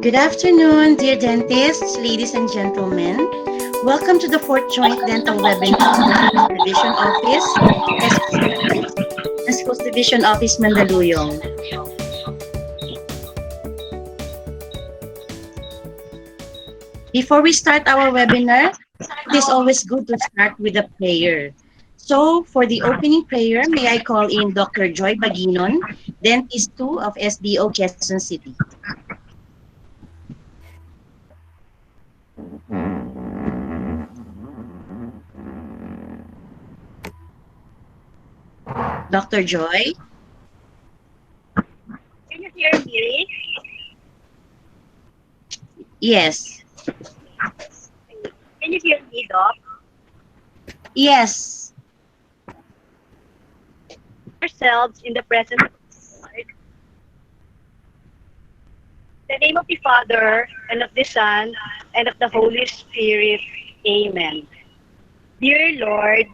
Good afternoon, dear dentists, ladies and gentlemen. Welcome to the fourth joint dental webinar of Schools Division Office, SDO, and Schools Division Office Mandaluyong. Before we start our webinar, it is always good to start with a prayer. So, for the opening prayer, may I call in Dr. Joy Baginon, Dentist 2 of SDO Quezon City. Dr. Joy? Can you hear me? Yes. Can you hear me, Doc? Yes. Ourselves in the presence of the Lord. In the name of the Father, and of the Son, and of the Holy Spirit. Amen. Dear Lord,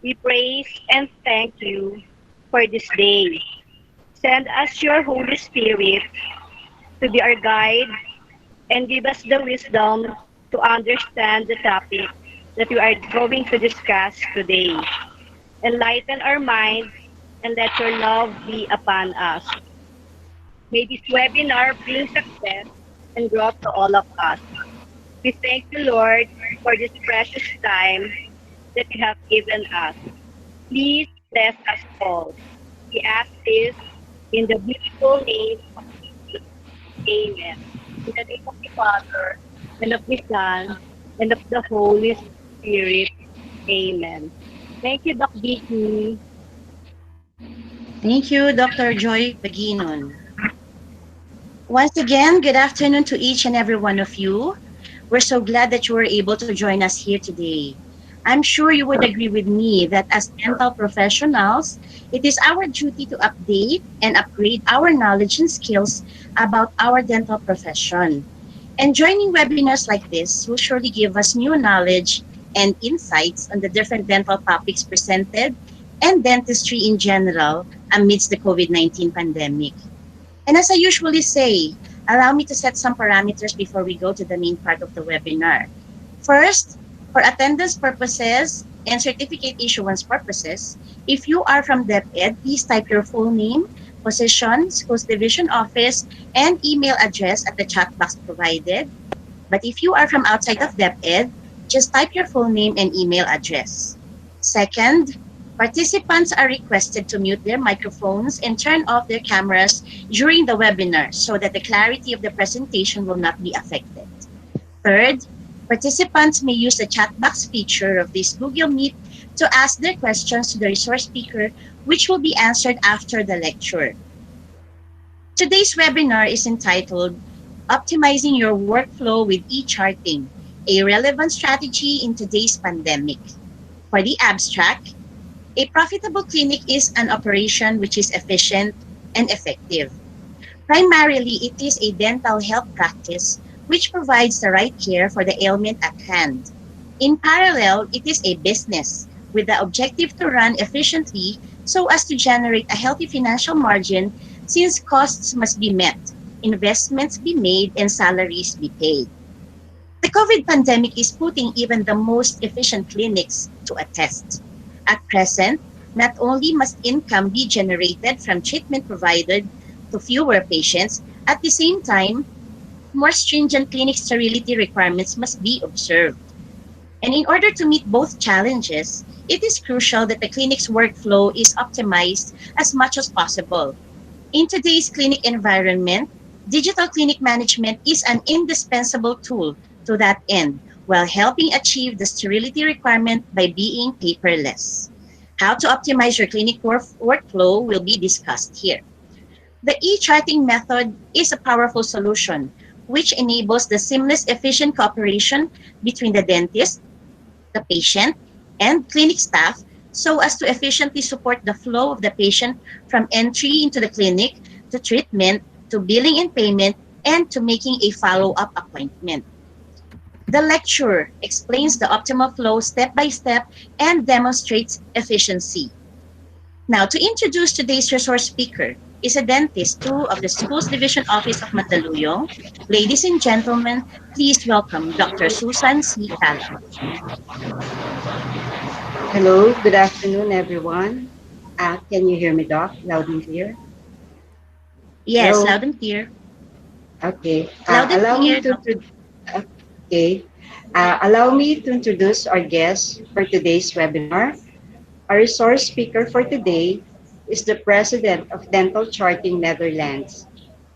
we praise and thank you for this day. Send us your Holy Spirit to be our guide and give us the wisdom to understand the topic that we are going to discuss today. Enlighten our minds and let your love be upon us. May this webinar bring success and growth to all of us. We thank you, Lord, for this precious time that you have given us. Please bless us all. We ask this in the beautiful name of Jesus. Amen. In the name of the Father, and of the Son, and of the Holy Spirit. Amen. Thank you, Doc Vicky. Thank you, Dr. Joy Baginon. Once again, good afternoon to each and every one of you. We're so glad that you were able to join us here today. I'm sure you would agree with me that as dental professionals, it is our duty to update and upgrade our knowledge and skills about our dental profession. And joining webinars like this will surely give us new knowledge and insights on the different dental topics presented and dentistry in general amidst the COVID-19 pandemic. And as I usually say, allow me to set some parameters before we go to the main part of the webinar. First, for attendance purposes and certificate issuance purposes, if you are from DepEd, please type your full name, position, schools division office, and email address at the chat box provided. But if you are from outside of DepEd, just type your full name and email address. Second, participants are requested to mute their microphones and turn off their cameras during the webinar so that the clarity of the presentation will not be affected. Third, participants may use the chat box feature of this Google Meet to ask their questions to the resource speaker, which will be answered after the lecture. Today's webinar is entitled Optimizing Your Workflow with E-Charting, a Relevant Strategy in Today's Pandemic. For the abstract, a profitable clinic is an operation which is efficient and effective. Primarily, it is a dental health practice which provides the right care for the ailment at hand. In parallel, it is a business with the objective to run efficiently so as to generate a healthy financial margin since costs must be met, investments be made, and salaries be paid. The COVID pandemic is putting even the most efficient clinics to a test. At present, not only must income be generated from treatment provided to fewer patients, at the same time, more stringent clinic sterility requirements must be observed. And in order to meet both challenges, it is crucial that the clinic's workflow is optimized as much as possible. In today's clinic environment, digital clinic management is an indispensable tool to that end, while helping achieve the sterility requirement by being paperless. How to optimize your clinic workflow will be discussed here. The e-charting method is a powerful solution which enables the seamless, efficient cooperation between the dentist, the patient, and clinic staff so as to efficiently support the flow of the patient from entry into the clinic to treatment to billing and payment and to making a follow-up appointment. The lecturer explains the optimal flow step by step and demonstrates efficiency. Now, to introduce today's resource speaker, is a dentist too of the Schools Division Office of Mandaluyong. Ladies and gentlemen, please welcome Dr. Susan C. Calab. Hello, good afternoon, everyone. Can you hear me, Doc? Loud and clear? Yes, Hello. loud and clear. Okay. Loud and Allow me clear, to. Doctor. Okay. Allow me to introduce our guest for today's webinar. Our resource speaker for today is the president of Dental Charting Netherlands.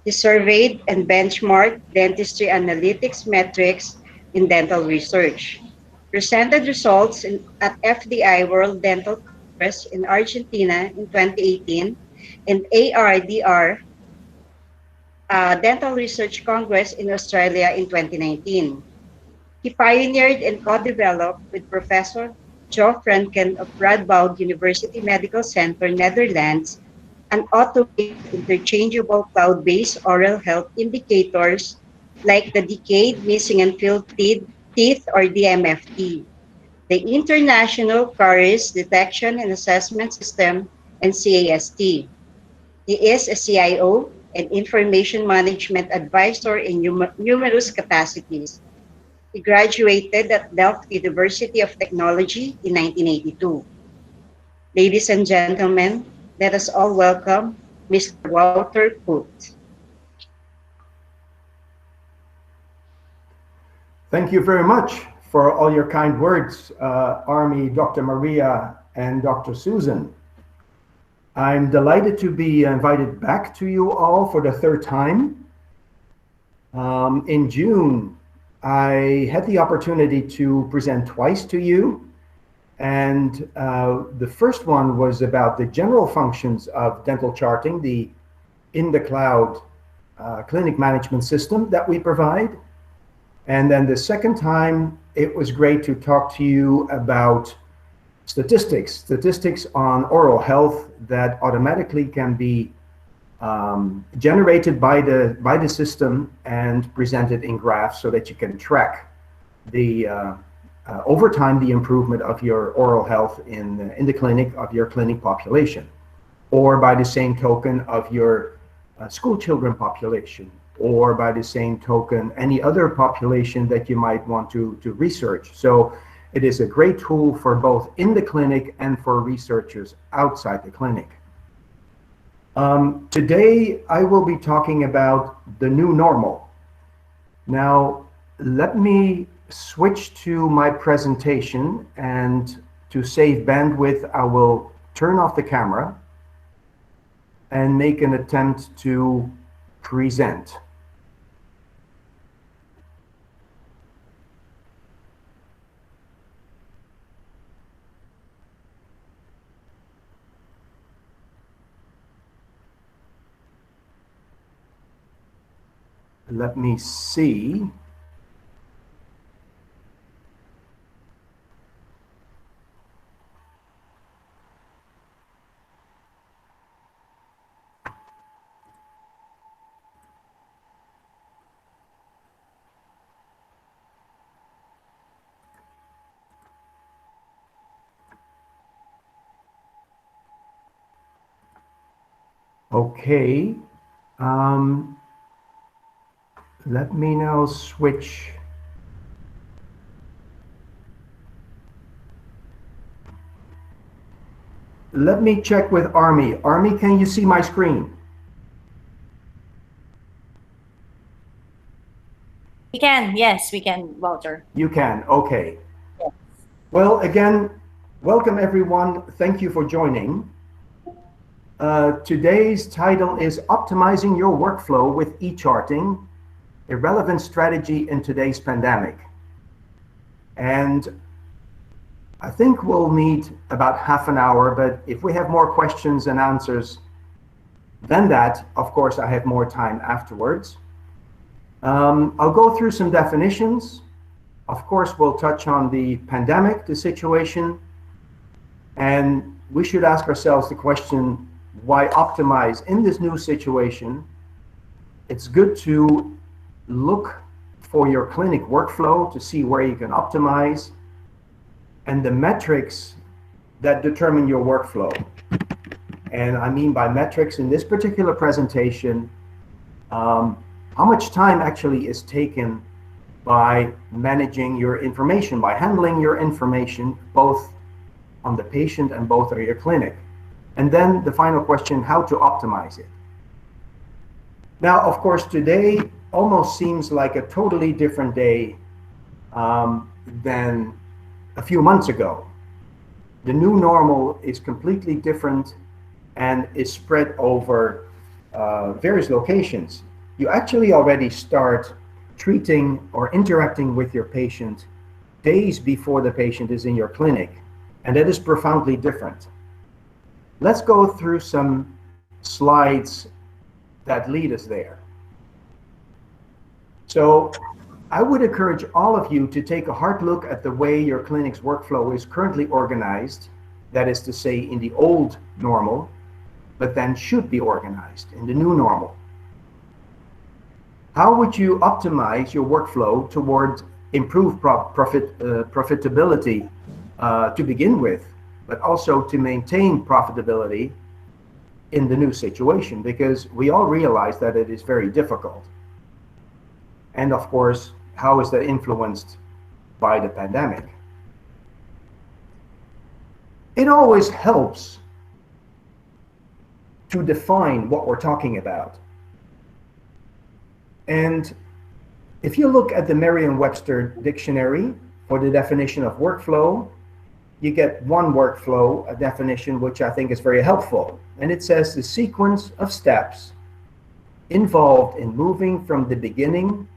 He surveyed and benchmarked dentistry analytics metrics in dental research, presented results at FDI World Dental Congress in Argentina in 2018 and ARDR Dental Research Congress in Australia in 2019. He pioneered and co-developed with Professor Joe Franken of Radboud University Medical Center, Netherlands, an automated interchangeable cloud-based oral health indicators like the decayed, missing, and filled teeth or DMFT, the International Caries Detection and Assessment System, and CAST. He is a CIO and Information Management Advisor in numerous capacities. He graduated at Delft University of Technology in 1982. Ladies and gentlemen, let us all welcome Mr. Walter Put. Thank you very much for all your kind words, Army, Dr. Maria, and Dr. Susan. I'm delighted to be invited back to you all for the third time. In June, I had the opportunity to present twice to you. And the first one was about the general functions of dental charting, the in the cloud clinic management system that we provide. And then the second time, it was great to talk to you about statistics on oral health that automatically can be generated by the system and presented in graphs so that you can track the over time the improvement of your oral health in the clinic of your clinic population, or by the same token of your school children population, or by the same token any other population that you might want to research. So it is a great tool for both in the clinic and for researchers outside the clinic. Today I will be talking about the new normal. Now let me switch to my presentation, and to save bandwidth I will turn off the camera and make an attempt to present. Let me see. Okay. Let me now switch. Let me check with Army. Army, can you see my screen? We can, yes, we can, Walter. You can, okay. Well, again, welcome everyone. Thank you for joining. Today's title is Optimizing Your Workflow with eCharting, a relevant strategy in today's pandemic. And I think we'll need about half an hour, but if we have more questions and answers than that, of course, I have more time afterwards. I'll go through some definitions. Of course, we'll touch on the pandemic, the situation, and we should ask ourselves the question, why optimize in this new situation? It's good to look for your clinic workflow to see where you can optimize and the metrics that determine your workflow. And I mean by metrics in this particular presentation, how much time actually is taken by managing your information, by handling your information, both on the patient and both at your clinic. And then the final question, how to optimize it. Now, of course, today almost seems like a totally different day than a few months ago. The new normal is completely different and is spread over various locations. You actually already start treating or interacting with your patient days before the patient is in your clinic, and that is profoundly different. Let's go through some slides that lead us there. So I would encourage all of you to take a hard look at the way your clinic's workflow is currently organized, that is to say in the old normal, but then should be organized in the new normal. How would you optimize your workflow toward improved profitability to begin with, but also to maintain profitability in the new situation? Because we all realize that it is very difficult. And of course, how is that influenced by the pandemic? It always helps to define what we're talking about. And if you look at the Merriam-Webster dictionary for the definition of workflow, you get one workflow, a definition which I think is very helpful. And it says the sequence of steps involved in moving from the beginning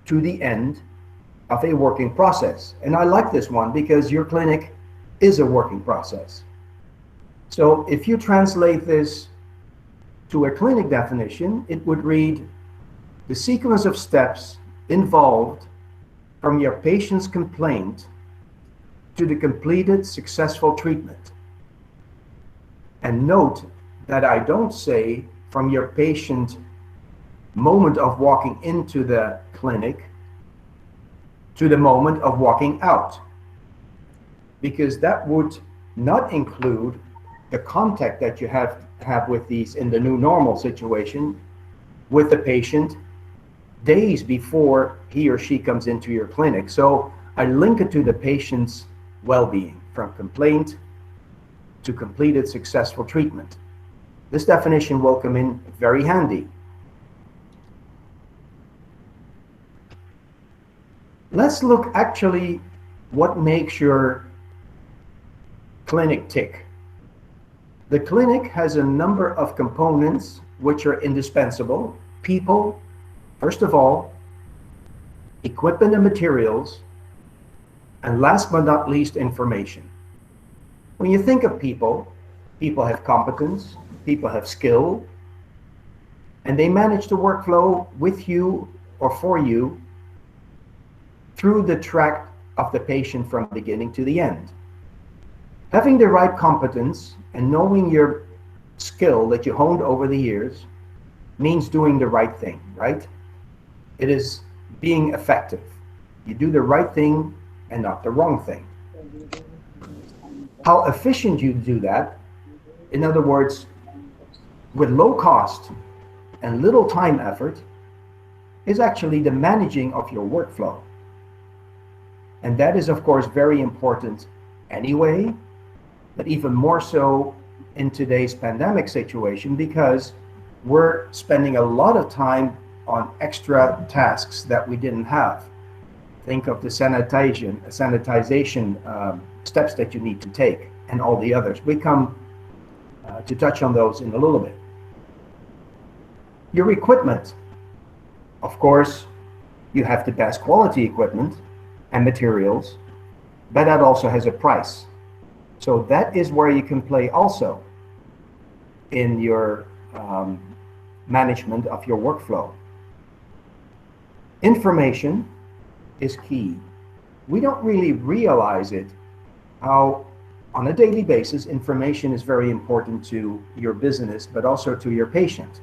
to the end of a working process. And I like this one because your clinic is a working process. So if you translate this to a clinic definition, it would read the sequence of steps involved from your patient's complaint to the completed successful treatment. And note that I don't say from your patient moment of walking into the clinic to the moment of walking out, because that would not include the contact that you have with these in the new normal situation with the patient days before he or she comes into your clinic. So I link it to the patient's well-being from complaint to completed successful treatment. This definition will come in very handy. Let's look actually what makes your clinic tick. The clinic has a number of components which are indispensable. People, first of all, equipment and materials, and last but not least, information. When you think of people, people have competence, people have skill, and they manage the workflow with you or for you through the track of the patient from beginning to the end. Having the right competence and knowing your skill that you honed over the years means doing the right thing, right? It is being effective. You do the right thing and not the wrong thing. How efficient you do that, in other words, with low cost and little time effort, is actually the managing of your workflow. And that is, of course, very important anyway, but even more so in today's pandemic situation, because we're spending a lot of time on extra tasks that we didn't have. Think of the sanitization steps that you need to take and all the others. We come to touch on those in a little bit. Your equipment, of course, you have the best quality equipment and materials, but that also has a price. So that is where you can play also in your management of your workflow. Information is key. We don't really realize it, how on a daily basis information is very important to your business, but also to your patient.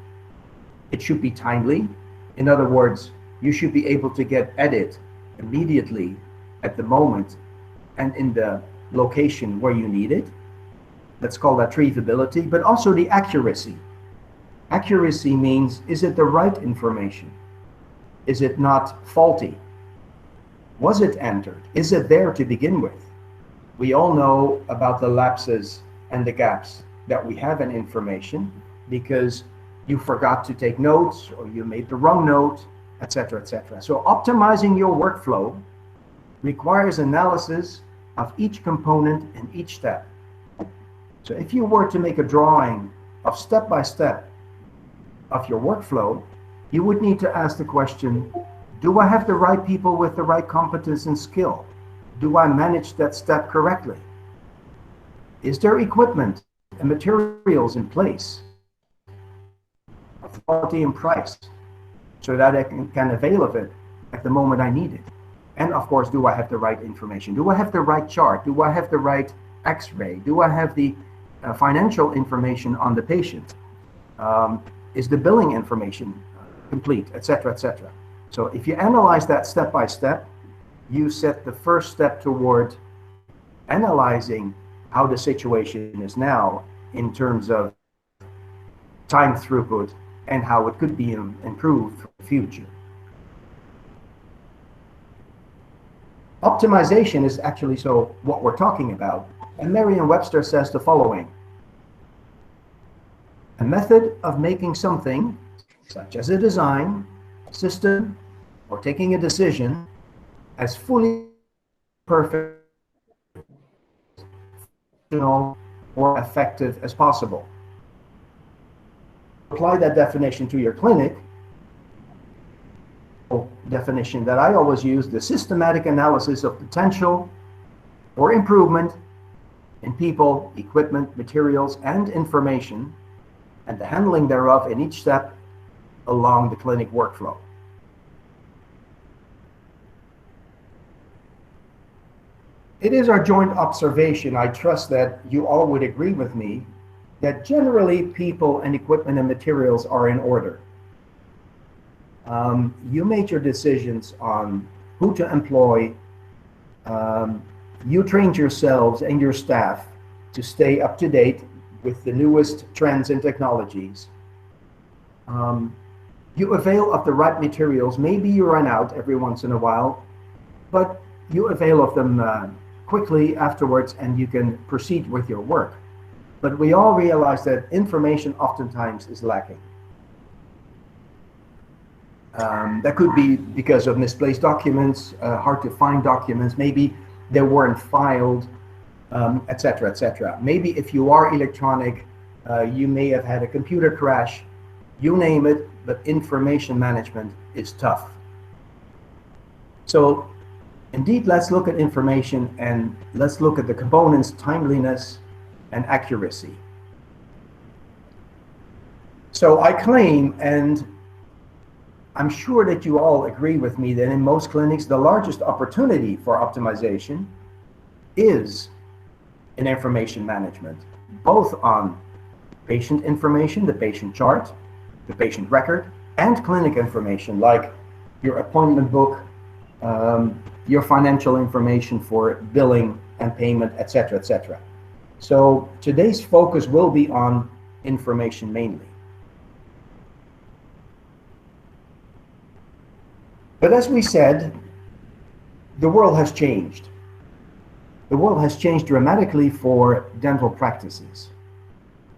It should be timely. In other words, you should be able to get at it immediately at the moment and in the location where you need it. let's call that retrievability, but also the accuracy. Accuracy means, is it the right information? Is it not faulty? Was it entered? Is it there to begin with? We all know about the lapses and the gaps that we have in information because you forgot to take notes or you made the wrong note, etc., etc. So optimizing your workflow requires analysis of each component in each step. So if you were to make a drawing of step by step of your workflow, you would need to ask the question, do I have the right people with the right competence and skill? Do I manage that step correctly? Is there equipment and materials in place of quality and price so that I can avail of it at the moment I need it? And of course, do I have the right information? Do I have the right chart? Do I have the right x-ray? Do I have the financial information on the patient? Is the billing information complete, etc., etc.? So if you analyze that step by step, you set the first step toward analyzing how the situation is now in terms of time throughput and how it could be improved for the future. Optimization is actually so what we're talking about. And Merriam-Webster says the following: a method of making something, such as a design, system, or taking a decision, as fully perfect or effective as possible. Apply that definition to your clinic. Definition that I always use: the systematic analysis of potential or improvement in people, equipment, materials, and information, and the handling thereof in each step along the clinic workflow. It is our joint observation, I trust that you all would agree with me, that generally people and equipment and materials are in order. You made your decisions on who to employ. You trained yourselves and your staff to stay up to date with the newest trends and technologies. You avail of the right materials. Maybe you run out every once in a while, but you avail of them quickly afterwards and you can proceed with your work. But we all realize that information oftentimes is lacking. That could be because of misplaced documents, hard to find documents, maybe they weren't filed, etc., etc. Maybe if you are electronic, you may have had a computer crash, you name it, but information management is tough. So indeed, let's look at information and let's look at the components' timeliness and accuracy. So I claim, and I'm sure that you all agree with me, that in most clinics, the largest opportunity for optimization is in information management, both on patient information, the patient chart, the patient record, and clinic information like your appointment book, your financial information for billing and payment, etc., etc. So today's focus will be on information mainly. But as we said, the world has changed. The world has changed dramatically for dental practices.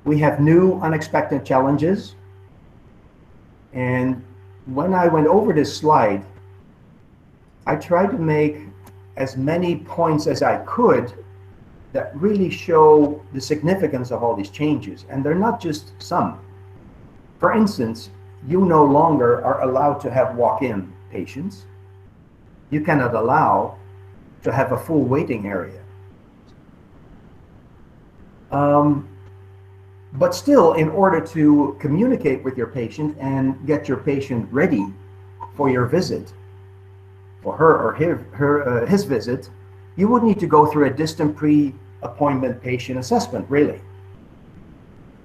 We have new unexpected challenges. And when I went over this slide, I tried to make as many points as I could that really show the significance of all these changes. And they're not just some. For instance, you no longer are allowed to have walk-in patients. You cannot allow to have a full waiting area. But still, in order to communicate with your patient and get your patient ready for your visit, for her or his visit, you would need to go through a distant pre-appointment patient assessment, really.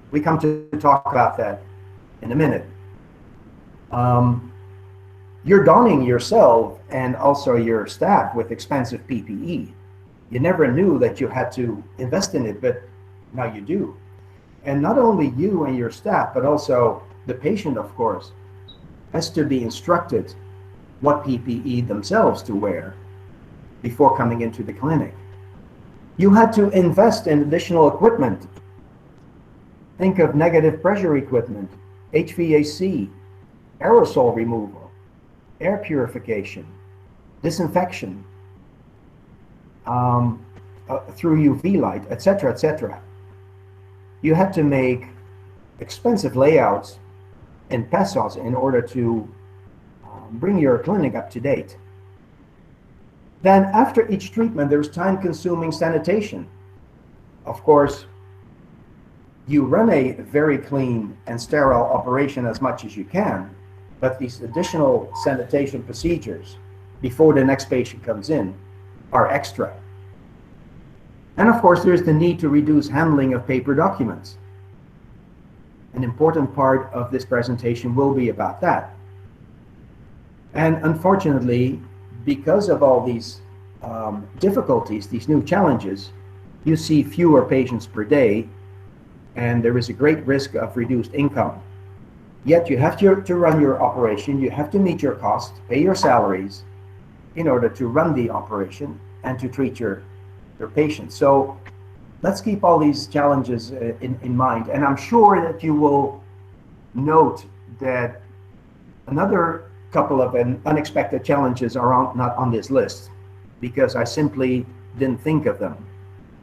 We come to talk about that in a minute. You're donning yourself and also your staff with expensive PPE. You never knew that you had to invest in it, but Now you do. And not only you and your staff, but also the patient, of course, has to be instructed what PPE themselves to wear before coming into the clinic. You had to invest in additional equipment. Think of negative pressure equipment, HVAC, aerosol removal, air purification, disinfection through UV light, etc., etc. You had to make expensive layouts in pesos in order to bring your clinic up to date. Then after each treatment, there's time-consuming sanitation. Of course, you run a very clean and sterile operation as much as you can, but these additional sanitation procedures before the next patient comes in are extra. And of course, there's the need to reduce handling of paper documents. An important part of this presentation will be about that. And unfortunately, because of all these difficulties, these new challenges, you see fewer patients per day, and there is a great risk of reduced income. Yet you have to run your operation, you have to meet your costs, pay your salaries in order to run the operation and to treat your patients. So let's keep all these challenges in mind. And I'm sure that you will note that another couple of unexpected challenges are not on this list because I simply didn't think of them.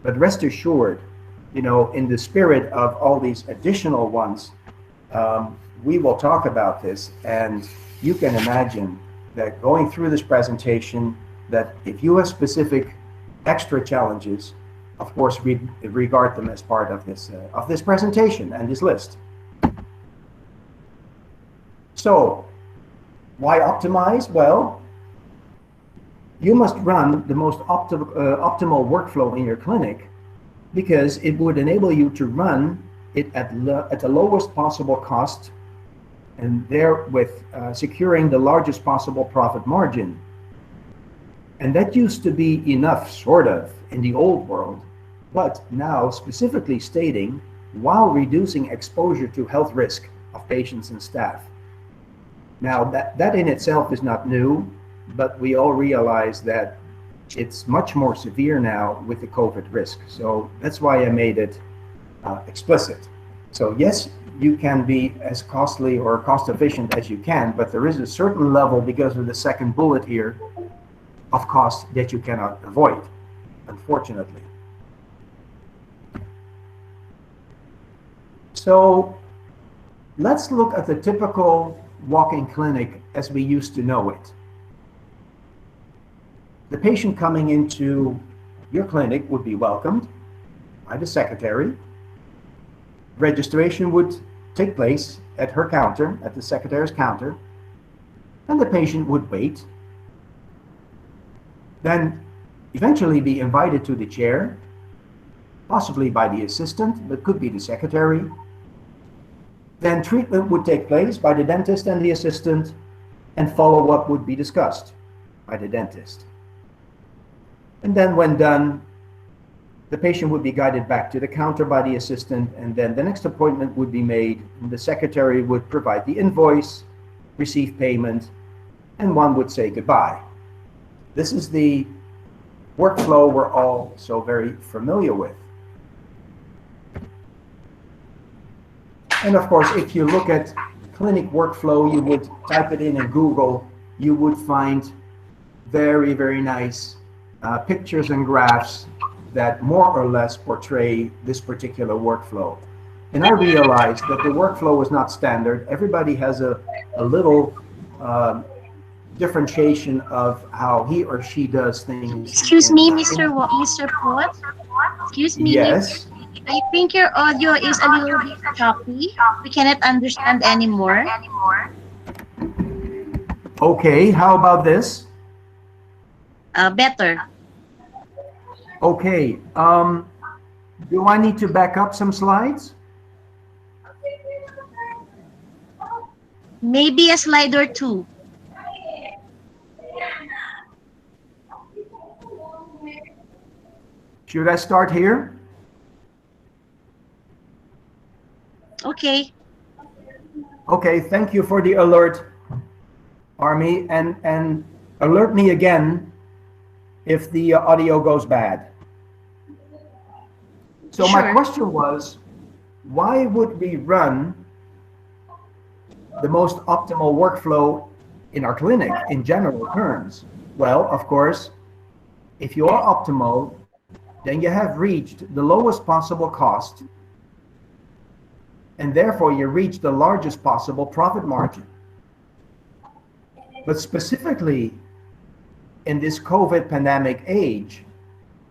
But rest assured, in the spirit of all these additional ones, we will talk about this, and you can imagine that going through this presentation, that if you have specific extra challenges, of course, regard them as part of this presentation and this list. So, why optimize? Well, you must run the most optimal workflow in your clinic because it would enable you to run it at the lowest possible cost and therewith securing the largest possible profit margin. And that used to be enough, sort of, in the old world, but now specifically stating while reducing exposure to health risk of patients and staff. Now, that in itself is not new, but we all realize that it's much more severe now with the COVID risk. So that's why I made it explicit. So yes, you can be as costly or cost efficient as you can, but there is a certain level, because of the second bullet here, of cost that you cannot avoid, unfortunately. So let's look at the typical walk-in clinic as we used to know it. The patient coming into your clinic would be welcomed by the secretary. Registration would take place at her counter, at the secretary's counter, and the patient would wait. Then eventually be invited to the chair, possibly by the assistant, but could be the secretary. Then treatment would take place by the dentist and the assistant, and follow-up would be discussed by the dentist. And then when done, the patient would be guided back to the counter by the assistant, and then the next appointment would be made, and the secretary would provide the invoice, receive payment, and one would say goodbye. This is the workflow we're all so very familiar with. And of course, if you look at clinic workflow, you would type it in Google, you would find very, very nice pictures and graphs that more or less portray this particular workflow. And I realized that the workflow is not standard. Everybody has a little differentiation of how he or she does things. Excuse me, Mr. Pot. Excuse me. Yes. I think your audio is a little bit choppy. We cannot understand anymore. Okay, how about this? Better. Okay, do I need to back up some slides? Maybe a slide or two. Should I start here? Okay. Okay, thank you for the alert, Army, and alert me again if the audio goes bad. So my Sure. question was, why would we run the most optimal workflow in our clinic in general terms? Well, of course, if you are optimal, then you have reached the lowest possible cost, and therefore you reach the largest possible profit margin. But specifically in this COVID pandemic age,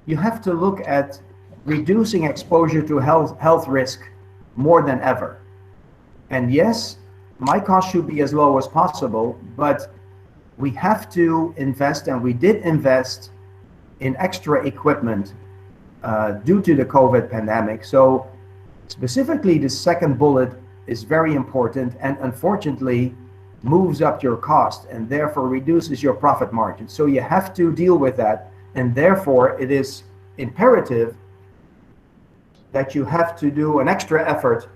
you have to look at reducing exposure to health risk more than ever. And yes, my cost should be as low as possible, but we have to invest, and we did invest in extra equipment due to the COVID pandemic. So specifically, the second bullet is very important and unfortunately moves up your cost and therefore reduces your profit margin. So you have to deal with that, and therefore it is imperative that you have to do an extra effort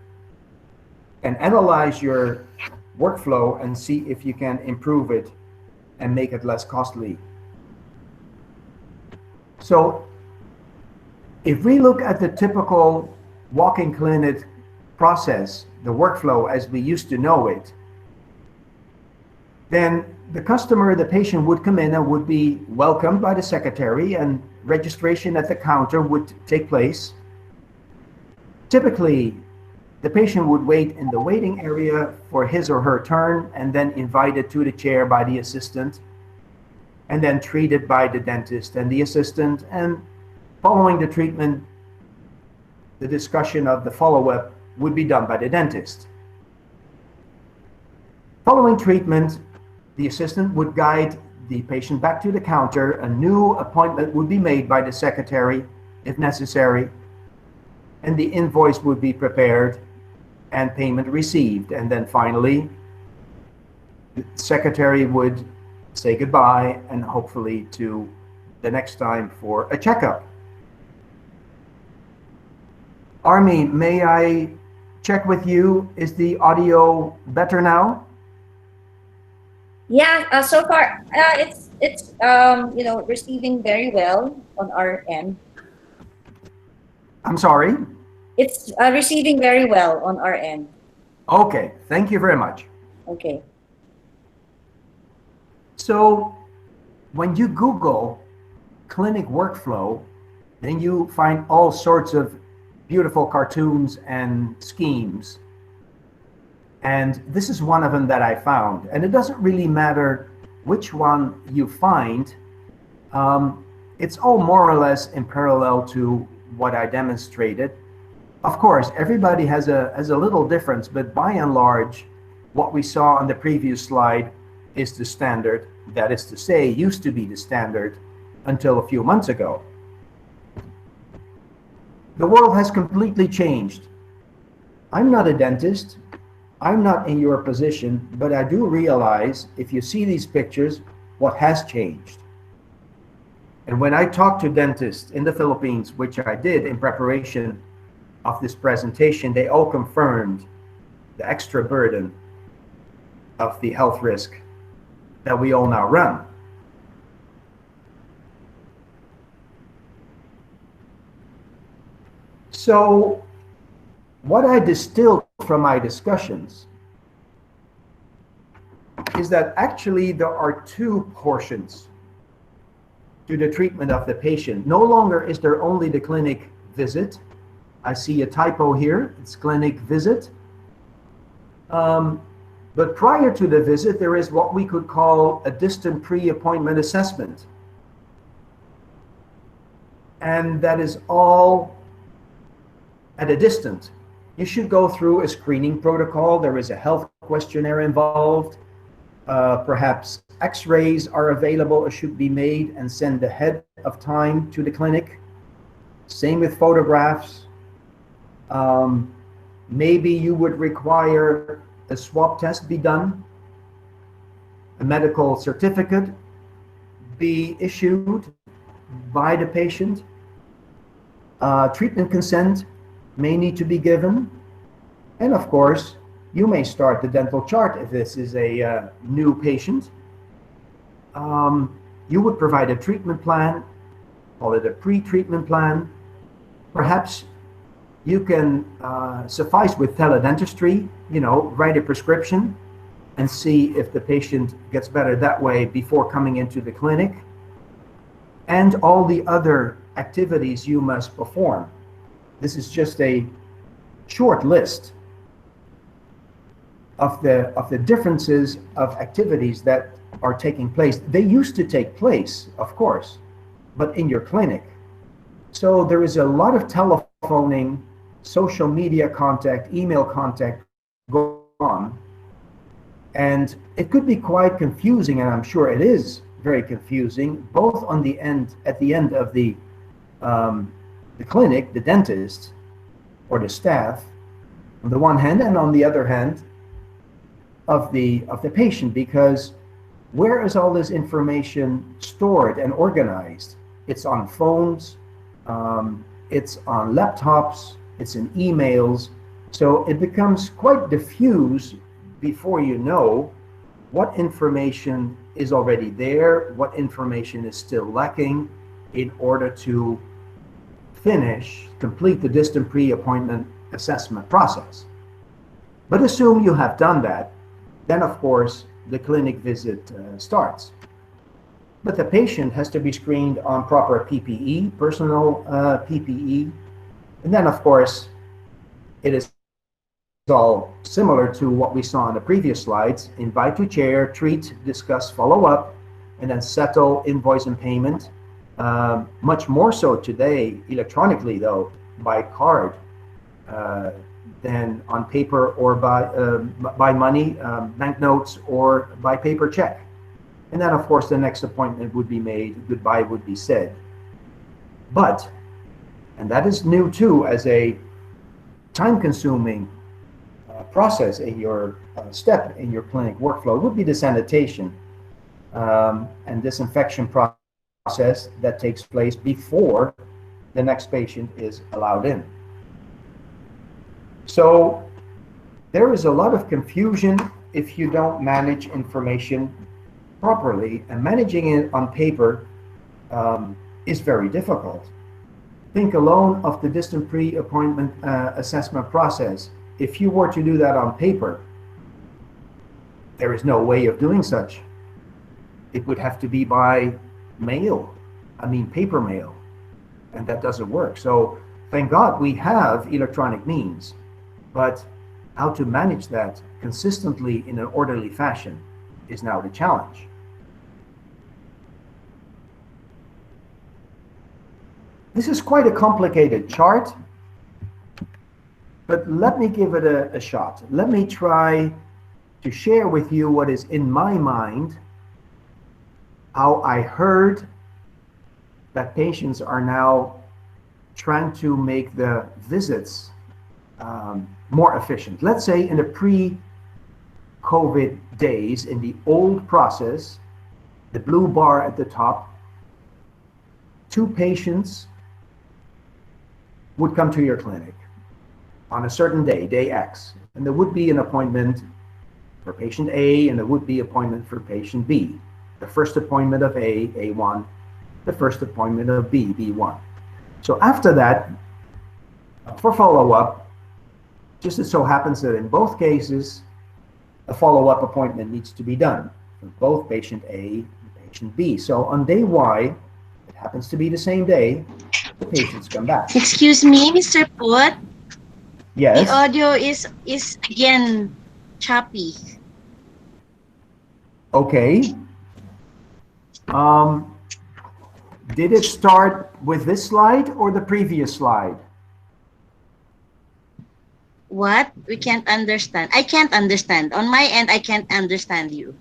and analyze your workflow and see if you can improve it and make it less costly. So if we look at the typical walk-in clinic process, the workflow as we used to know it, then the customer, the patient would come in and would be welcomed by the secretary, and registration at the counter would take place. Typically, the patient would wait in the waiting area for his or her turn and then invited to the chair by the assistant and then treated by the dentist and the assistant. And following the treatment, the discussion of the follow-up would be done by the dentist. Following treatment, the assistant would guide the patient back to the counter. A new appointment would be made by the secretary if necessary, and the invoice would be prepared and payment received. And then finally, the secretary would say goodbye and hopefully to the next time for a checkup. Army, may I check with you? Is the audio better now? Yeah, so far it's receiving very well on our end. I'm sorry? It's receiving very well on our end. Okay, thank you very much. Okay. So when you Google clinic workflow, then you find all sorts of beautiful cartoons and schemes. And this is one of them that I found. And it doesn't really matter which one you find. It's all more or less in parallel to what I demonstrated. Of course, everybody has a little difference, but by and large, what we saw on the previous slide is the standard. That is to say, used to be the standard until a few months ago. The world has completely changed. I'm not a dentist. I'm not in your position, but I do realize if you see these pictures, what has changed. And when I talk to dentists in the Philippines, which I did in preparation of this presentation, they all confirmed the extra burden of the health risk that we all now run. So what I distilled from my discussions is that actually there are two portions to the treatment of the patient. No longer is there only the clinic visit. I see a typo here, it's clinic visit. But prior to the visit, there is what we could call a distant pre-appointment assessment. And that is all at a distance. You should go through a screening protocol. There is a health questionnaire involved. Perhaps x-rays are available or should be made and sent ahead of time to the clinic. Same with photographs. Maybe you would require a swab test be done, a medical certificate be issued by the patient. Treatment consent may need to be given. And of course, you may start the dental chart if this is a new patient. You would provide a treatment plan, call it a pre-treatment plan. Perhaps you can suffice with teledentistry, write a prescription and see if the patient gets better that way before coming into the clinic, and all the other activities you must perform. This is just a short list of the differences of activities that are taking place. They used to take place, of course, but in your clinic. So there is a lot of telephoning, social media contact, email contact going on. And it could be quite confusing, and I'm sure it is very confusing, both on the end, at the end of the clinic, the dentist or the staff, on the one hand, and on the other hand, of the patient, because where is all this information stored and organized? It's on phones, it's on laptops, it's in emails, so it becomes quite diffuse before you know what information is already there, what information is still lacking in order to complete the distant pre-appointment assessment process. But assume you have done that, then of course the clinic visit starts. But the patient has to be screened on proper PPE, personal PPE, and then of course it is all similar to what we saw in the previous slides. Invite to chair, treat, discuss, follow up, and then settle invoice and payment. Much more so today, electronically though, by card than on paper or by money, banknotes, or by paper check. And then of course the next appointment would be made, goodbye would be said. But, and that is new too, as a time-consuming process in your step in your clinic workflow, would be the sanitation and disinfection process that takes place before the next patient is allowed in. So there is a lot of confusion if you don't manage information properly, and managing it on paper is very difficult. Think alone of the distant pre-appointment assessment process. If you were to do that on paper, there is no way of doing such. It would have to be by mail, paper mail, and that doesn't work. So thank God we have electronic means, but how to manage that consistently in an orderly fashion is now the challenge. This is quite a complicated chart, but let me give it a shot. Let me try to share with you what is in my mind, how I heard that patients are now trying to make the visits more efficient. Let's say in the pre-COVID days, in the old process, the blue bar at the top, 2 patients would come to your clinic on a certain day, day X, and there would be an appointment for patient A, and there would be appointment for patient B. The first appointment of A, A1, the first appointment of B, B1. So after that, for follow-up, just as so happens that in both cases, a follow-up appointment needs to be done for both patient A and patient B. So on day Y, it happens to be the same day, the patients come back. Excuse me, Mr. Put. Yes. The audio is again choppy. Okay. Did it start with this slide or the previous slide? What? We can't understand. I can't understand. On my end, I can't understand you.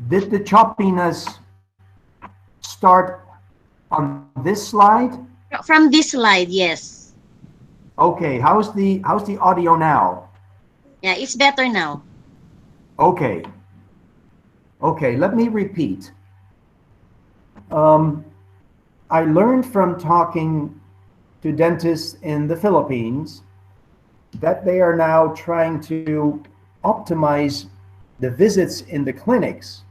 Did the choppiness start on this slide? From this slide, yes. Okay, how's the audio now? Yeah, it's better now. Okay. Okay, let me repeat. I learned from talking to dentists in the Philippines that they are now trying to optimize the visits in the clinics.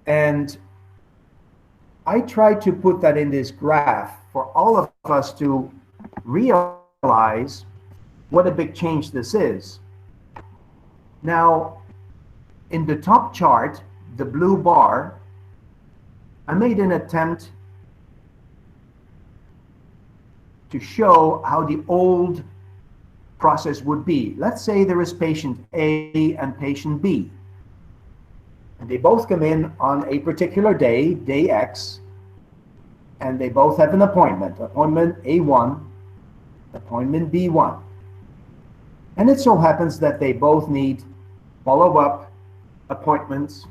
And I try to put that in this graph for all of us to realize what a big change this is. Now, in the top chart, the blue bar, I made an attempt to show how the old process would be. Let's say there is patient A and patient B, and they both come in on a particular day, day X, and they both have an appointment, appointment A1, appointment B1. And it so happens that they both need follow-up appointments.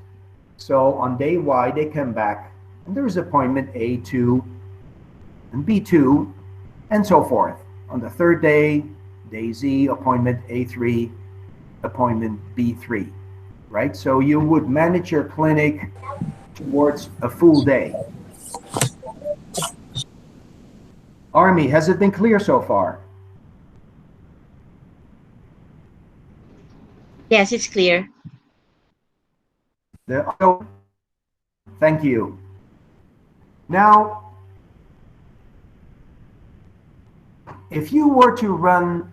So on day Y, they come back, and there is appointment A2 and B2, and so forth. On the third day, day Z, appointment A3, appointment B3, right? So you would manage your clinic towards a full day. Army, has it been clear so far? Yes, it's clear. Thank you. Now, if you were to run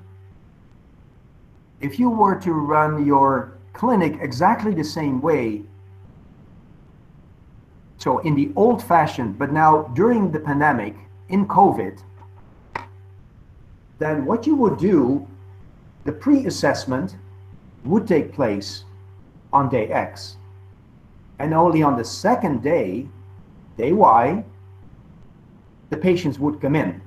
your clinic exactly the same way, so in the old-fashioned, but now during the pandemic, in COVID, then what you would do, the pre-assessment would take place on day X. And only on the second day, day Y, the patients would come in.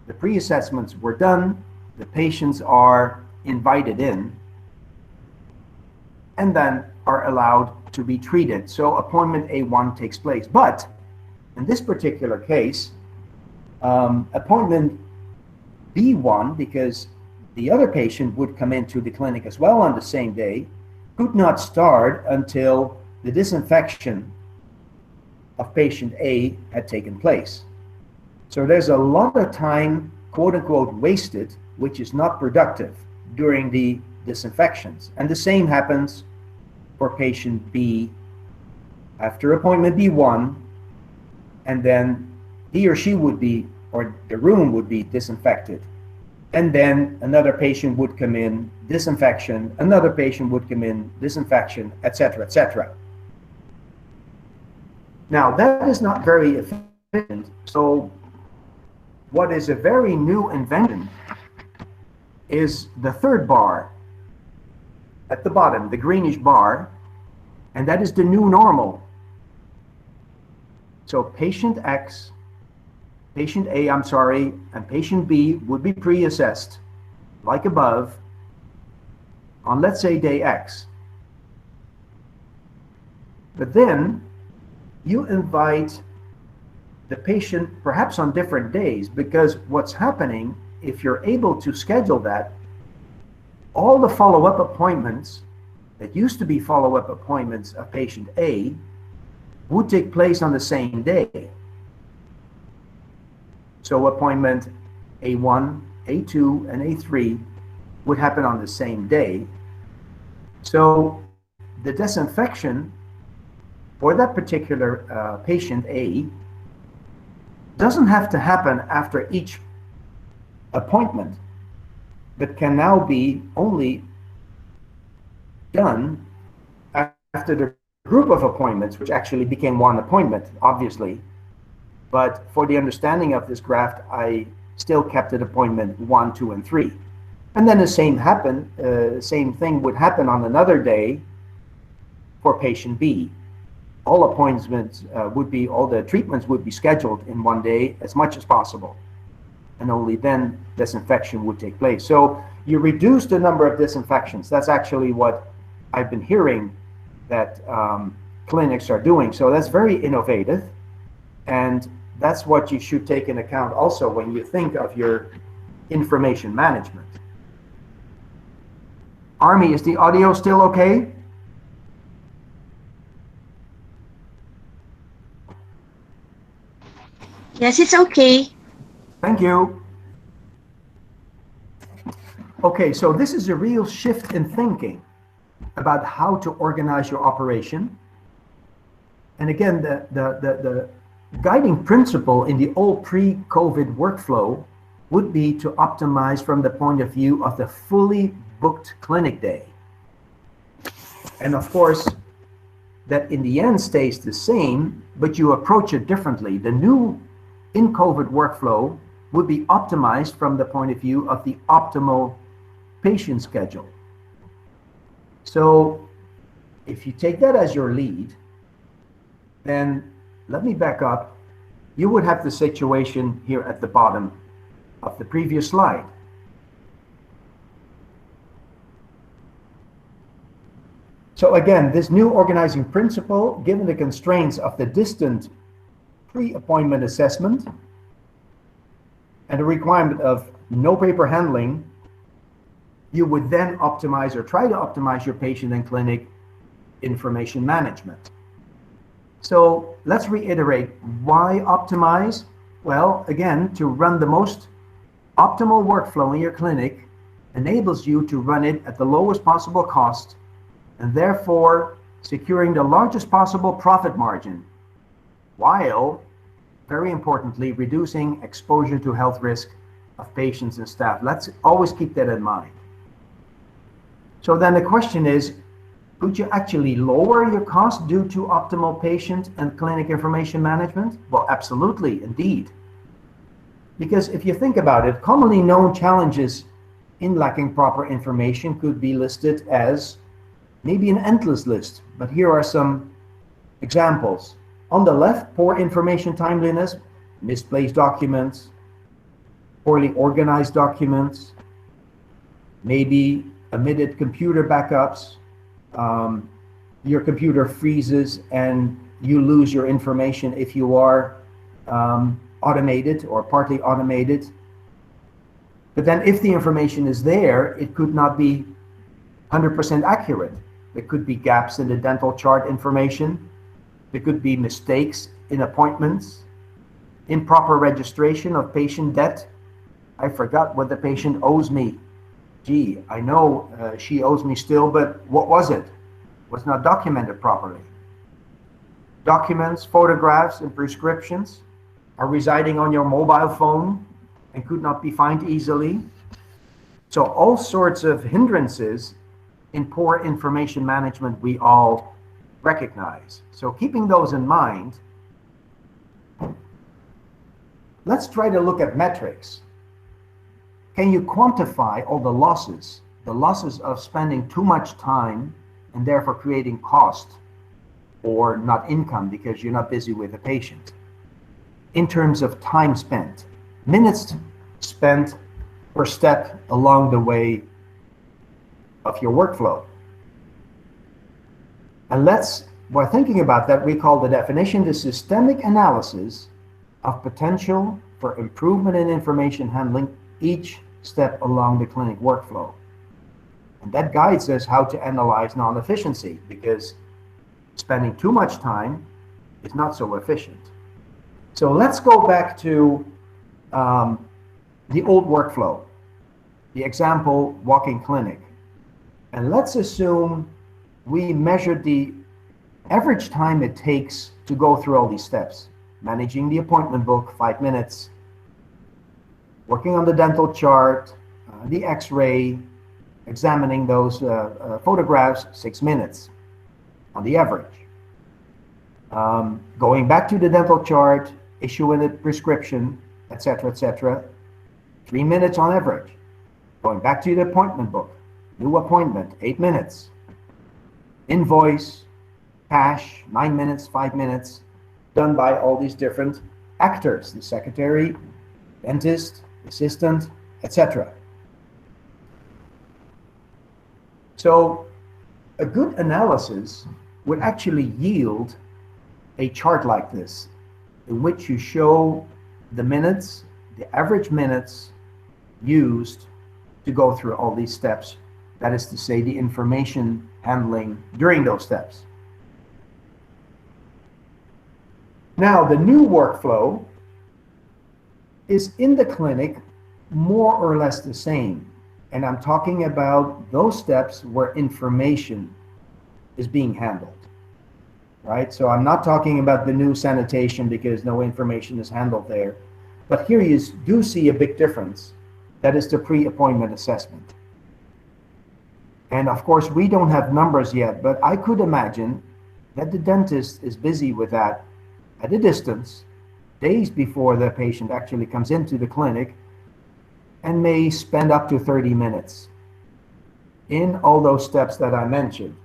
The pre-assessments were done, the patients are invited in, and then are allowed to be treated. So appointment A1 takes place. But in this particular case, appointment B1, because the other patient would come into the clinic as well on the same day, could not start until the disinfection of patient A had taken place. So there's a lot of time, quote unquote, wasted, which is not productive during the disinfections. And the same happens for patient B after appointment B1, and then he or she would be, or the room would be disinfected. And then another patient would come in, disinfection, another patient would come in, disinfection, etc., etc. Now, that is not very efficient. So what is a very new invention is the third bar at the bottom, the greenish bar, and that is the new normal. So patient X, patient A, and patient B would be pre-assessed, like above, on, let's say, day X. But then you invite the patient perhaps on different days, because what's happening, if you're able to schedule that, all the follow-up appointments that used to be follow-up appointments of patient A would take place on the same day. So appointment A1, A2, and A3 would happen on the same day. So the disinfection for that particular patient A doesn't have to happen after each appointment, but can now be only done after the group of appointments, which actually became one appointment, obviously. But for the understanding of this graph, I still kept it appointment 1, 2, and 3. And then the same thing would happen on another day for patient B. All appointments all the treatments would be scheduled in one day as much as possible. And only then disinfection would take place. So you reduce the number of disinfections. That's actually what I've been hearing that clinics are doing. So that's very innovative. And that's what you should take into account also when you think of your information management. Army, is the audio still okay? Yes, it's okay. Thank you. Okay, so this is a real shift in thinking about how to organize your operation. And again, the guiding principle in the old pre-COVID workflow would be to optimize from the point of view of the fully booked clinic day. And of course, that in the end stays the same, but you approach it differently. The new in COVID workflow would be optimized from the point of view of the optimal patient schedule. So if you take that as your lead, then let me back up. You would have the situation here at the bottom of the previous slide. So again, this new organizing principle, given the constraints of the distant pre-appointment assessment and the requirement of no paper handling, you would then optimize or try to optimize your patient and clinic information management. So let's reiterate, why optimize? Well, again, to run the most optimal workflow in your clinic enables you to run it at the lowest possible cost and therefore securing the largest possible profit margin, while, very importantly, reducing exposure to health risk of patients and staff. Let's always keep that in mind. So then the question is, could you actually lower your cost due to optimal patient and clinic information management? Well, absolutely, indeed. Because if you think about it, commonly known challenges in lacking proper information could be listed as maybe an endless list, but here are some examples. On the left, poor information timeliness, misplaced documents, poorly organized documents, maybe omitted computer backups, your computer freezes and you lose your information if you are automated or partly automated. But then if the information is there, it could not be 100% accurate. There could be gaps in the dental chart information. There could be mistakes in appointments, improper registration of patient debt. I forgot what the patient owes me. Gee, I know she owes me still, but what was it? Was not documented properly. Documents, photographs, and prescriptions are residing on your mobile phone and could not be found easily. So all sorts of hindrances in poor information management we all recognize. So keeping those in mind, let's try to look at metrics. Can you quantify all the losses of spending too much time and therefore creating cost or not income because you're not busy with the patient? In terms of time spent, minutes spent per step along the way of your workflow. And while thinking about that, we call the definition the systemic analysis of potential for improvement in information handling each step along the clinic workflow. And that guides us how to analyze non-efficiency, because spending too much time is not so efficient. So let's go back to the old workflow, the example walk-in clinic. And let's assume we measured the average time it takes to go through all these steps. Managing the appointment book, 5 minutes. Working on the dental chart, the x-ray, examining those photographs, 6 minutes on the average. Going back to the dental chart, issuing a prescription, etc., 3 minutes on average. Going back to the appointment book, new appointment, 8 minutes. Invoice, cash, 9 minutes, 5 minutes, done by all these different actors, the secretary, dentist, assistant, etc. So a good analysis would actually yield a chart like this, in which you show the minutes, the average minutes used to go through all these steps. That is to say, the information handling during those steps. Now, the new workflow is in the clinic more or less the same. And I'm talking about those steps where information is being handled, right? So I'm not talking about the new sanitation because no information is handled there. But here you do see a big difference. That is the pre-appointment assessment. And of course, we don't have numbers yet, but I could imagine that the dentist is busy with that at a distance, days before the patient actually comes into the clinic, and may spend up to 30 minutes in all those steps that I mentioned.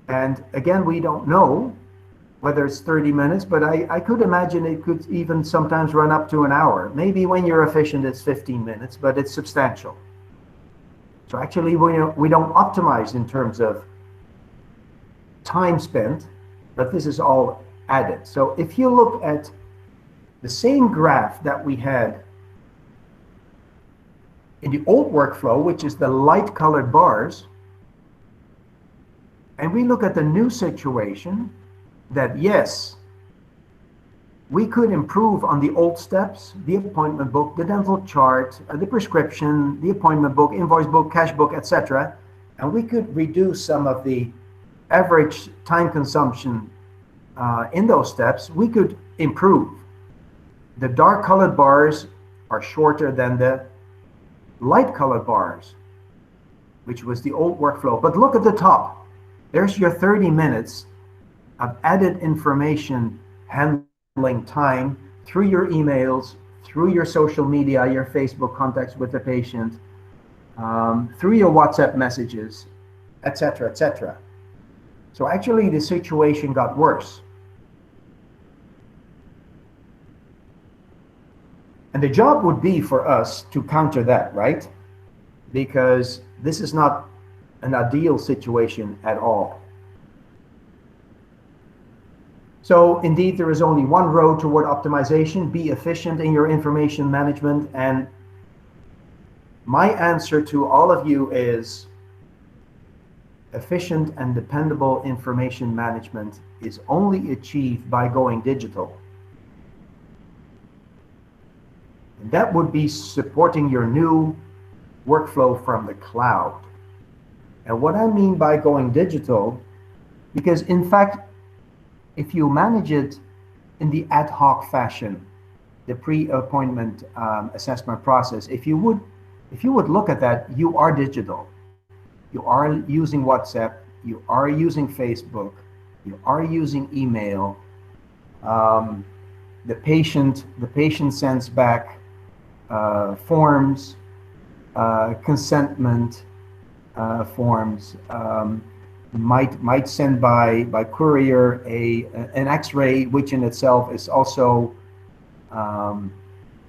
And again, we don't know whether it's 30 minutes, but I could imagine it could even sometimes run up to an hour. Maybe when you're efficient, it's 15 minutes, but it's substantial. So actually, we don't optimize in terms of time spent, but this is all added. So if you look at the same graph that we had in the old workflow, which is the light colored bars, and we look at the new situation, that yes, we could improve on the old steps, the appointment book, the dental chart, the prescription, the appointment book, invoice book, cash book, etc. And we could reduce some of the average time consumption in those steps. We could improve. The dark colored bars are shorter than the light colored bars, which was the old workflow. But look at the top. There's your 30 minutes of added information handling time through your emails, through your social media, your Facebook contacts with the patient, through your WhatsApp messages, etc., etc. So actually the situation got worse. And the job would be for us to counter that, right? Because this is not an ideal situation at all. So indeed, there is only one road toward optimization. Be efficient in your information management. And my answer to all of you is efficient and dependable information management is only achieved by going digital. And that would be supporting your new workflow from the cloud. And what I mean by going digital, because in fact, if you manage it in the ad hoc fashion, the pre-appointment assessment process, if you would look at that, you are digital. You are using WhatsApp, you are using Facebook, you are using email. The patient sends back forms, consentment forms. Might send by courier an X-ray, which in itself is also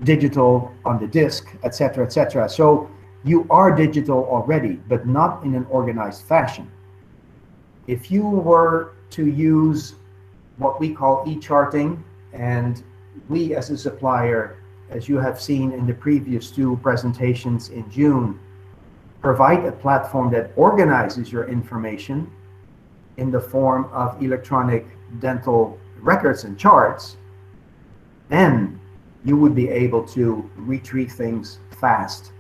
digital on the disk, etc., etc. So you are digital already, but not in an organized fashion. If you were to use what we call e-charting, and we as a supplier, as you have seen in the previous two presentations in June, provide a platform that organizes your information in the form of electronic dental records and charts, then you would be able to retrieve things fast.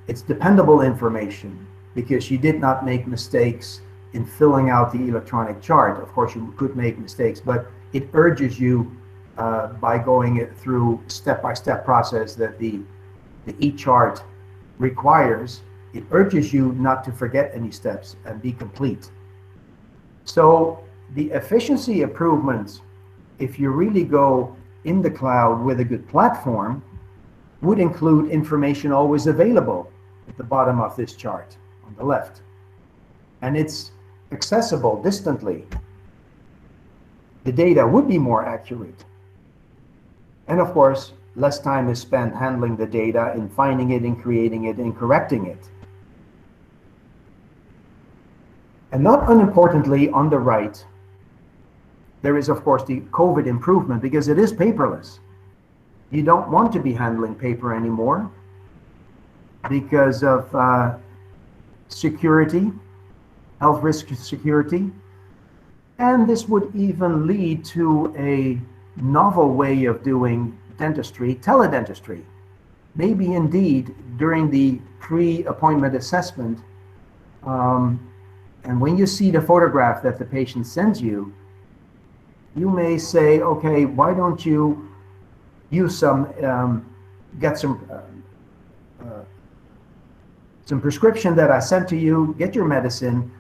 It's dependable information because you did not make mistakes in filling out the electronic chart. Of course, you could make mistakes, but it urges you by going it through step-by-step process that the e-chart requires. It urges you not to forget any steps and be complete. So the efficiency improvements, if you really go in the cloud with a good platform, would include information always available at the bottom of this chart on the left. And it's accessible distantly. The data would be more accurate. And of course, less time is spent handling the data and finding it and creating it and correcting it. And not unimportantly, on the right, there is of course the COVID improvement, because it is paperless. You don't want to be handling paper anymore because of security, health risk security. And this would even lead to a novel way of doing dentistry, teledentistry. Maybe indeed during the pre-appointment assessment, and when you see the photograph that the patient sends you, you may say, okay, why don't you use get some prescription that I sent to you, get your medicine,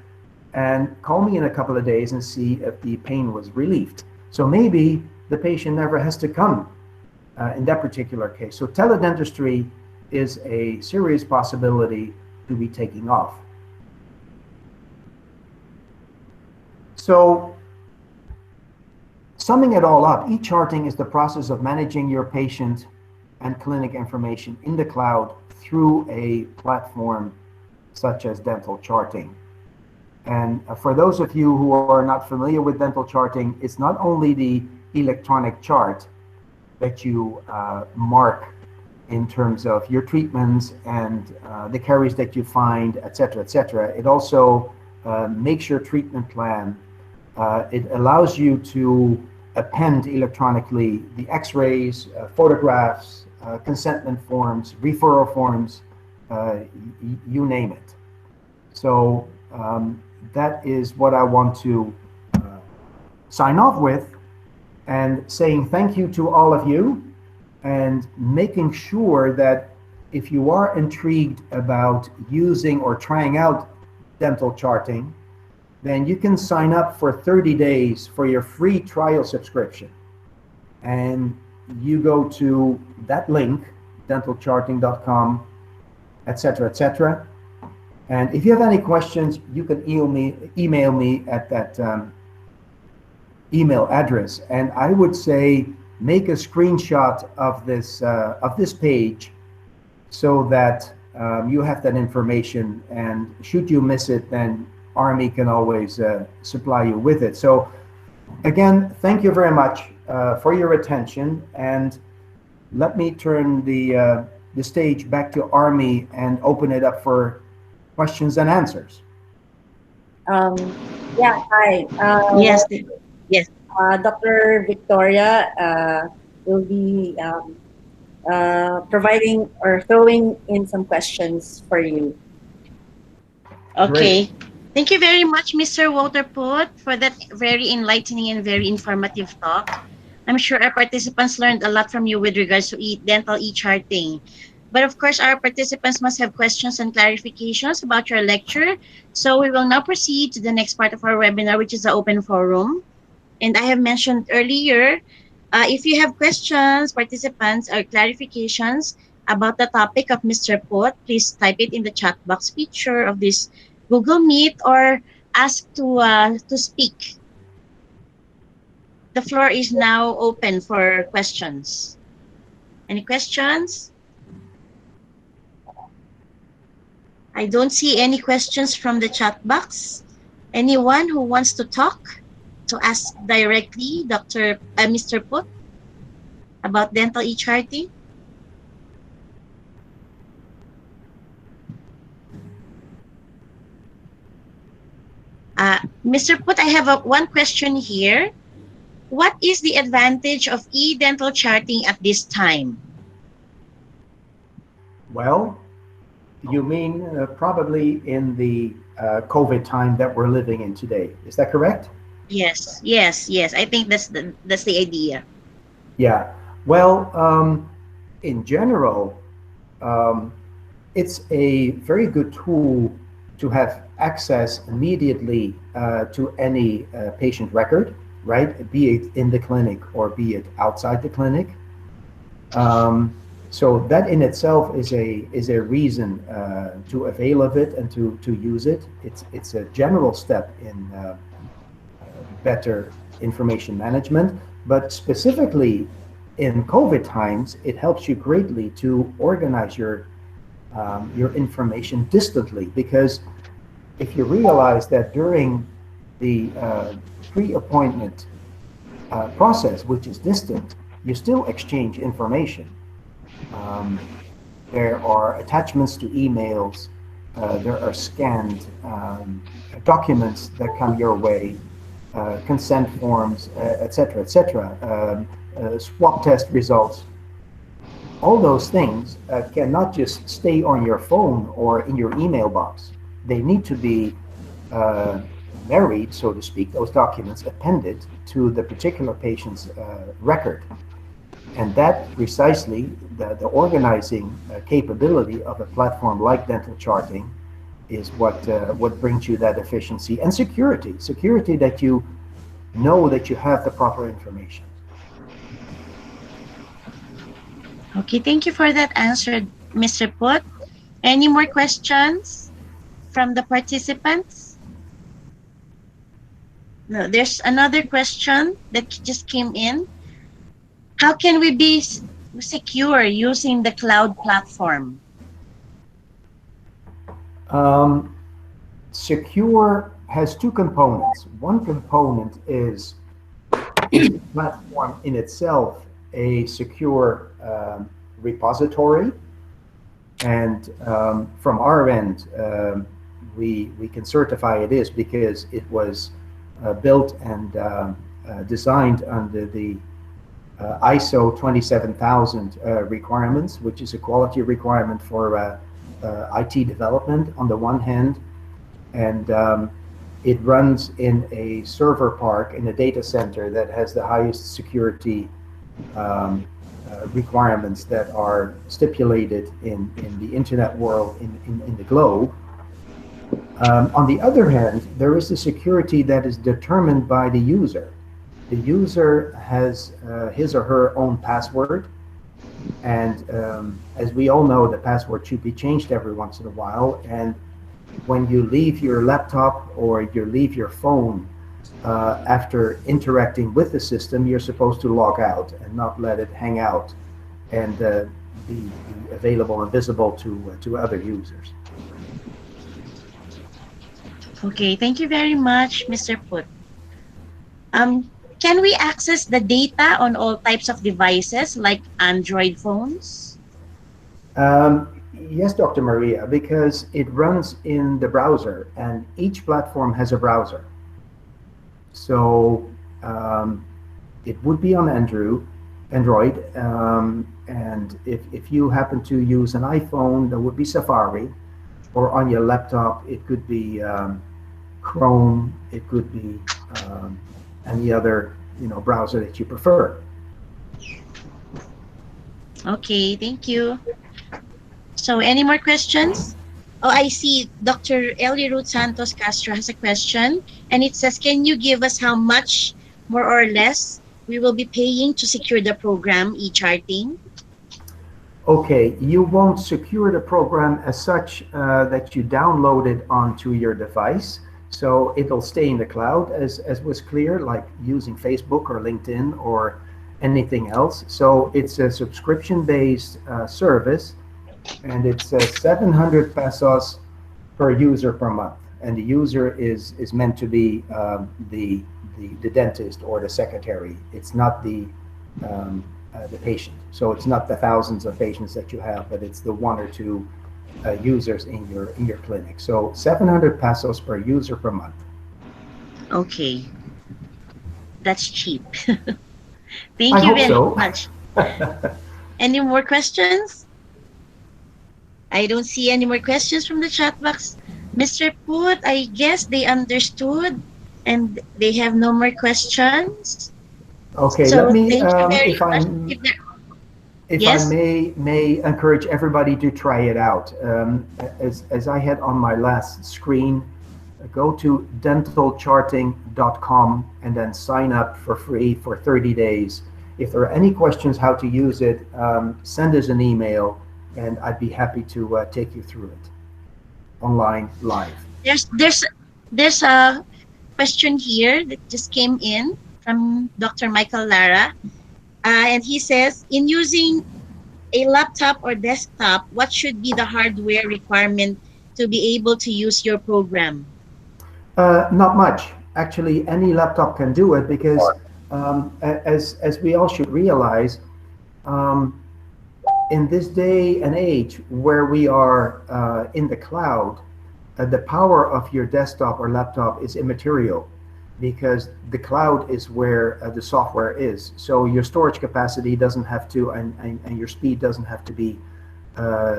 and call me in a couple of days and see if the pain was relieved. So maybe the patient never has to come in that particular case. So teledentistry is a serious possibility to be taking off. So summing it all up, e-charting is the process of managing your patient and clinic information in the cloud through a platform such as dental charting. And for those of you who are not familiar with dental charting, it's not only the electronic chart that you mark in terms of your treatments and the caries that you find, et cetera, et cetera. It also makes your treatment plan. It allows you to append electronically the x-rays, photographs, consentment forms, referral forms, you name it. So that is what I want to sign off with, and saying thank you to all of you, and making sure that if you are intrigued about using or trying out dental charting, then you can sign up for 30 days for your free trial subscription. And you go to that link, dentalcharting.com, etc., etc. And if you have any questions, you can email me at that email address. And I would say make a screenshot of this page so that you have that information. And should you miss it, then Army can always supply you with it. So again, thank you very much for your attention. And let me turn the stage back to Army and open it up for questions and answers. Yeah, hi. Yes, yes. Dr. Victoria will be providing or throwing in some questions for you. Okay. Great. Thank you very much, Mr. Waterput, for that very enlightening and very informative talk. I'm sure our participants learned a lot from you with regards to dental e-charting. But of course, our participants must have questions and clarifications about your lecture. So we will now proceed to the next part of our webinar, which is the open forum. And I have mentioned earlier, if you have questions, participants, or clarifications about the topic of Mr. Pot, please type it in the chat box feature of this Google Meet, or ask to speak. The floor is now open for questions. Any questions? I don't see any questions from the chat box. Anyone who wants to talk, to ask directly Mr. Put about dental e-charting? Mr. Put, I have one question here. What is the advantage of e-dental charting at this time? Well, you mean probably in the COVID time that we're living in today. Is that correct? Yes, yes, yes. I think that's the idea. Yeah. Well, in general, it's a very good tool to have access immediately to any patient record, right? Be it in the clinic or be it outside the clinic. So that in itself is a reason to avail of it and to use it. It's a general step in better information management, but specifically in COVID times, it helps you greatly to organize your information distantly, because if you realize that during the pre-appointment process, which is distant, you still exchange information. There are attachments to emails, there are scanned documents that come your way, consent forms, etc., etc., swab test results. All those things cannot just stay on your phone or in your email box. They need to be uh, married, so to speak, those documents appended to the particular patient's record. And that precisely, the organizing capability of a platform like dental charting is what brings you that efficiency and security that you know that you have the proper information. Okay, thank you for that answer, Mr. Put. Any more questions from the participants? No, there's another question that just came in. How can we be secure using the cloud platform? Um, Secure has two components. One component is the platform in itself a secure repository, and from our end, we can certify it is because it was built and designed under the ISO 27000 requirements, which is a quality requirement for IT development on the one hand, and it runs in a server park in a data center that has the highest security requirements that are stipulated in the internet world in the globe. On the other hand, there is the security that is determined by the user. The user has his or her own password, and as we all know, the password should be changed every once in a while. And when you leave your laptop or you leave your phone after interacting with the system, you're supposed to log out and not let it hang out and be available and visible to other users. Okay, thank you very much, Mr. Put. Um, can we access the data on all types of devices like Android phones? Yes, Dr. Maria, because it runs in the browser, and each platform has a browser. So it would be on Android, and if you happen to use an iPhone, that would be Safari, or on your laptop, it could be Chrome, it could be any other browser that you prefer. Okay, thank you. So, any more questions? Oh, I see Dr. Ellie Ruth Santos Castro has a question, and it says, can you give us how much, more or less, we will be paying to secure the program e-charting? Okay, you won't secure the program as such that you download it onto your device. So it'll stay in the cloud, as was clear, like using Facebook or LinkedIn or anything else. So it's a subscription-based service, and it's 700 pesos per user per month. And the user is meant to be the dentist or the secretary. It's not the patient. So it's not the thousands of patients that you have, but it's the one or two users in your clinic. So 700 pesos per user per month. Okay, that's cheap. I Thank you hope very so. much. Any more questions? I don't see any more questions from the chat box. Mr. Put, I guess they understood and they have no more questions. Okay, So let me, thank you very if much. I'm if I Yes? may encourage everybody to try it out. As I had on my last screen, go to dentalcharting.com and then sign up for free for 30 days. If there are any questions how to use it, send us an email, and I'd be happy to take you through it online live. There's a question here that just came in from Dr. Michael Lara. And he says, in using a laptop or desktop, what should be the hardware requirement to be able to use your program? Not much. Actually, any laptop can do it because, as we all should realize, um, in this day and age where we are in the cloud, the power of your desktop or laptop is immaterial. because the cloud is where the software is. So your storage capacity doesn't have to, and your speed doesn't have to be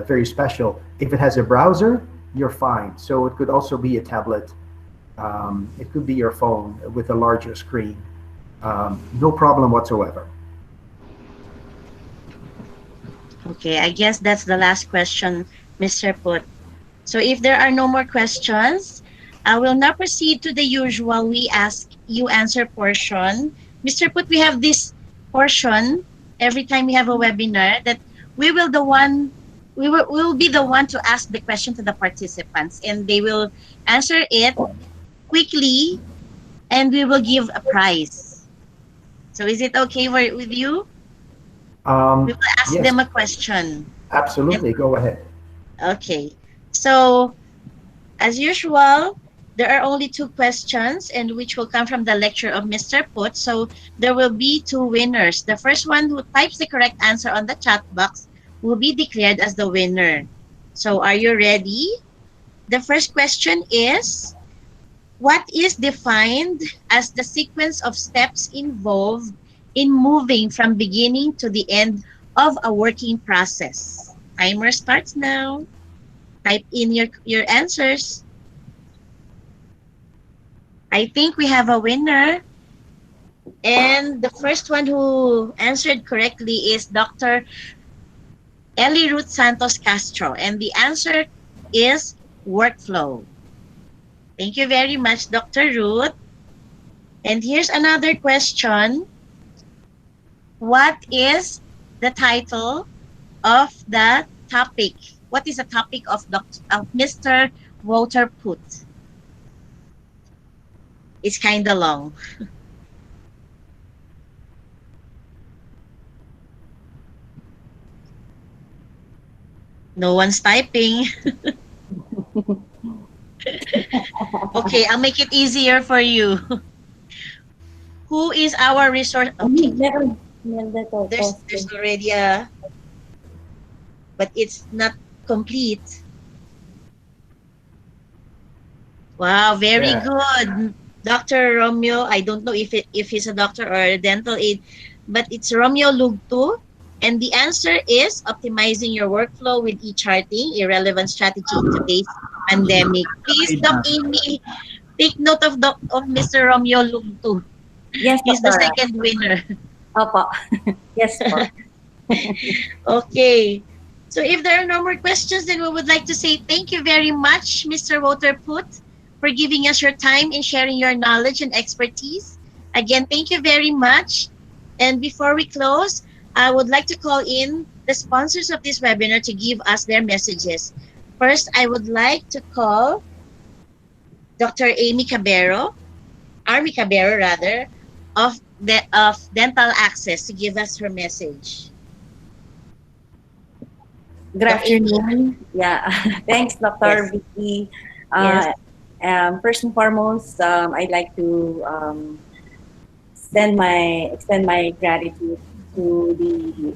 very special. If it has a browser, you're fine. So it could also be a tablet. It could be your phone with a larger screen. No problem whatsoever. Okay, I guess that's the last question, Mr. Put. So if there are no more questions, I will now proceed to the usual we ask you answer portion. Mr. Put, we have this portion every time we have a webinar that we will the one we will be the one to ask the question to the participants, and they will answer it quickly, and we will give a prize. So is it okay with you? We Um, will ask yes, them a question. And absolutely. Go ahead. okay. So as usual, there are only two questions, and which will come from the lecture of Mr. Put. So there will be two winners. The first one who types the correct answer on the chat box will be declared as the winner. So are you ready? The first question is, what is defined as the sequence of steps involved in moving from beginning to the end of a working process? Timer starts now. Type in your answers. I think we have a winner. And the first one who answered correctly is Dr. Ellie Ruth Santos Castro. And the answer is workflow. Thank you very much, Dr. Ruth. And here's another question. What is the title of the topic? What is the topic of Mr. Walter Put? It's kind of long. No one's typing. Okay, I'll make it easier for you. Who is our resource? Okay, Meron. Meron dito. there's already a, but it's not complete. Wow, very Yeah. good. Dr. Romeo, I don't know if he's a doctor or a dental aide, but it's Romeo Lugtu. And the answer is optimizing your workflow with e-charting, a relevant strategy in today's pandemic. Please, Great Doc answer. Amy, take note of Mr. Romeo Lugtu. Yes, He's the Doctor. second winner. Opo. Yes po. Okay. So if there are no more questions, then we would like to say thank you very much, Mr. Waterput, for giving us your time and sharing your knowledge and expertise. Again, thank you very much. And before we close, I would like to call in the sponsors of this webinar to give us their messages. First, I would like to call Dr. Amy Cabero, Army Cabero rather, of Dental Access to give us her message. Good Doc Amy? afternoon. Yeah. Thanks, Dr. Yes. Vicky. Yes. First and foremost, I'd like to extend my gratitude to the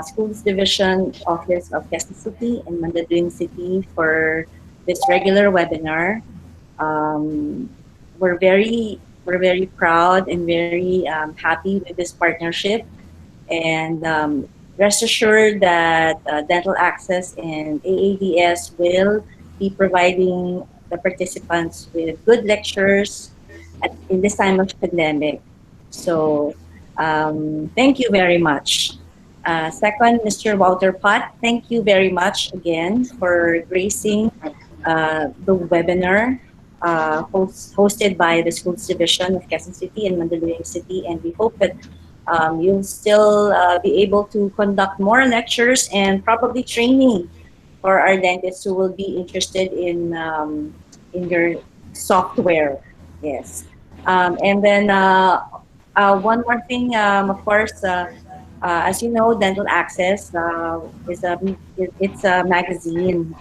Schools Division Office of Quezon City and Mandaluin City for this regular webinar. Um, we're very proud and very happy with this partnership, and rest assured that Dental Access and AADS will be providing the participants with good lectures in this time of pandemic. So thank you very much. Second, Mr. Walter Pot, thank you very much again for gracing the webinar hosted by the Schools Division of Quezon City and Mandaluyong City, and we hope that you'll still be able to conduct more lectures and probably training for our dentists who will be interested in your software. Yes. And then one more thing, of course, as you know, Dental Access it's a magazine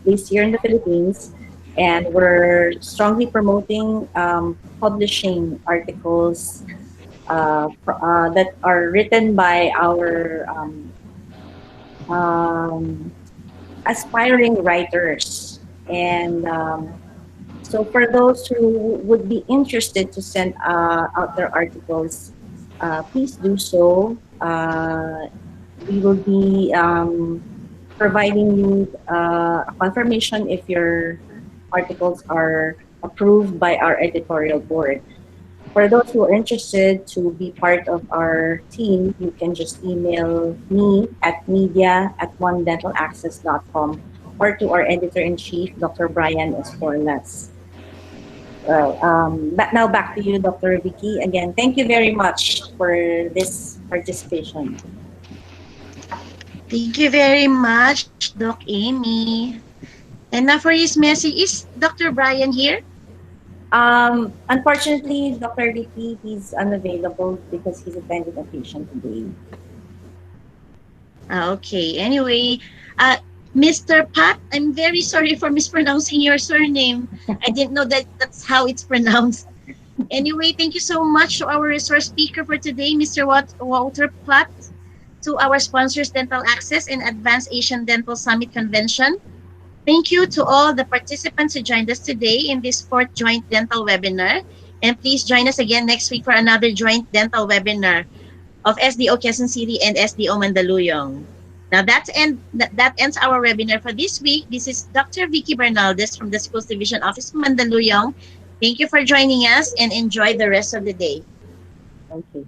based here in the Philippines, and we're strongly promoting publishing articles that are written by our aspiring writers. And So for those who would be interested to send out their articles, please do so. We will be providing you a confirmation if your articles are approved by our editorial board. For those who are interested to be part of our team, you can just email me at media@onedentalaccess.com or to our editor-in-chief, Dr. Brian Esforlas. Well, now back to you, Dr. Vicky. Again, thank you very much for this participation. Thank you very much, Doc Amy. And now for his message, is Dr. Brian here? Unfortunately, Dr. Vicky, he's unavailable because he's attending a patient today. Okay. Anyway, uh, Mr. Pat, I'm very sorry for mispronouncing your surname. I didn't know that that's how it's pronounced. Anyway, thank you so much to our resource speaker for today, Mr. Walter Platt, to our sponsors, Dental Access and Advanced Asian Dental Summit Convention. Thank you to all the participants who joined us today in this fourth joint dental webinar. And please join us again next week for another joint dental webinar of SDO Quezon City and SDO Mandaluyong. Now that ends our webinar for this week. This is Dr. Vicky Bernaldez from the Schools Division Office of Mandaluyong. Thank you for joining us and enjoy the rest of the day. Okay.